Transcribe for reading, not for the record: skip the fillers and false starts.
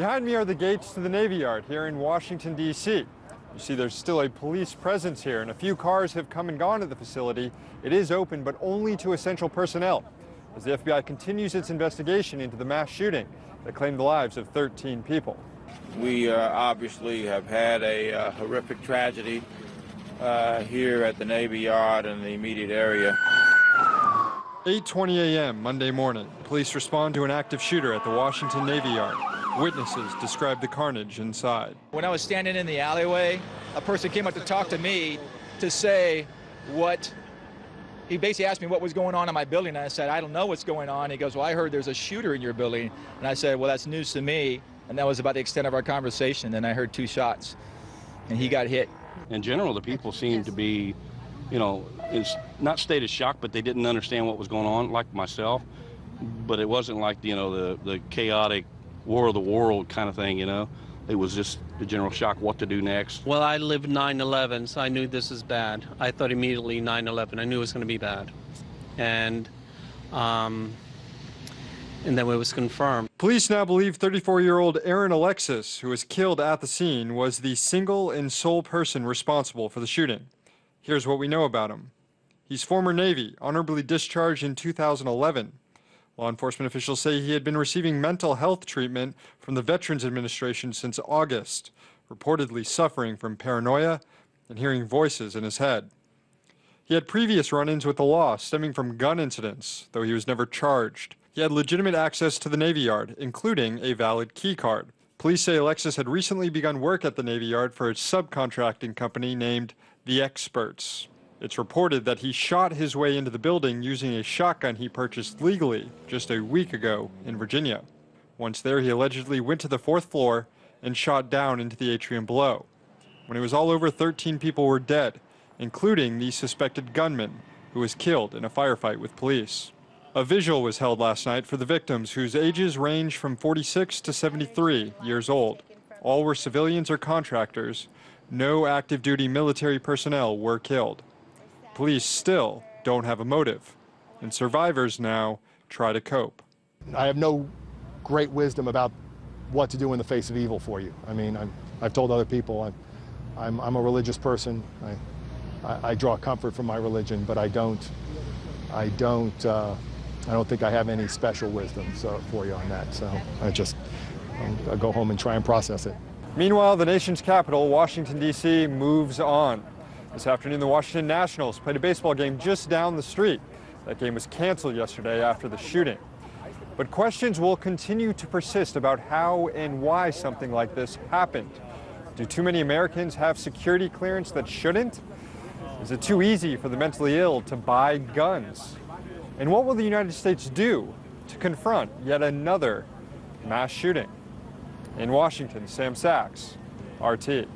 Behind me are the gates to the Navy Yard here in Washington, D.C. You see there's still a police presence here, and a few cars have come and gone at the facility. It is open, but only to essential personnel, as the FBI continues its investigation into the mass shooting that claimed the lives of 13 people. We obviously have had a horrific tragedy here at the Navy Yard in the immediate area. 8:20 a.m. Monday morning, police respond to an active shooter at the Washington Navy Yard. Witnesses describe the carnage inside. When I was standing in the alleyway, a person came up to talk to me to say what, he basically asked me what was going on in my building, and I said, I don't know what's going on. He goes, well, I heard there's a shooter in your building. And I said, well, that's news to me. And that was about the extent of our conversation. Then I heard 2 shots, and he got hit. In general, the people seemed to be, it's not state of shock, but they didn't understand what was going on, like myself. But it wasn't like, the chaotic war of the world kind of thing, It was just the general shock, what to do next. Well, I lived 9/11, so I knew this is bad. I thought immediately 9/11. I knew it was going to be bad. And then it was confirmed. Police now believe 34-year-old Alexis, who was killed at the scene, was the single and sole person responsible for the shooting. Here's what we know about him. He's former Navy, honorably discharged in 2011. Law enforcement officials say he had been receiving mental health treatment from the Veterans Administration since August, reportedly suffering from paranoia and hearing voices in his head. He had previous run-ins with the law stemming from gun incidents, though he was never charged. He had legitimate access to the Navy Yard, including a valid key card. Police say Alexis had recently begun work at the Navy Yard for a subcontracting company named The Experts. It's reported that he shot his way into the building using a shotgun he purchased legally just a week ago in Virginia. Once there, he allegedly went to the 4th floor and shot down into the atrium below. When it was all over, 13 people were dead, including the suspected gunman, who was killed in a firefight with police. A vigil was held last night for the victims, whose ages range from 46 to 73 years old. All were civilians or contractors. No active duty military personnel were killed. Police still don't have a motive, and survivors now try to cope. I have no great wisdom about what to do in the face of evil for you. I mean, I've told other people I'm a religious person. I draw comfort from my religion, but I don't think I have any special wisdom for you on that. So I go home and try and process it. Meanwhile, the nation's capital, Washington, D.C., moves on. This afternoon, the Washington Nationals played a baseball game just down the street. That game was canceled yesterday after the shooting. But questions will continue to persist about how and why something like this happened. Do too many Americans have security clearance that shouldn't? Is it too easy for the mentally ill to buy guns? And what will the United States do to confront yet another mass shooting? In Washington, Sam Sachs, RT.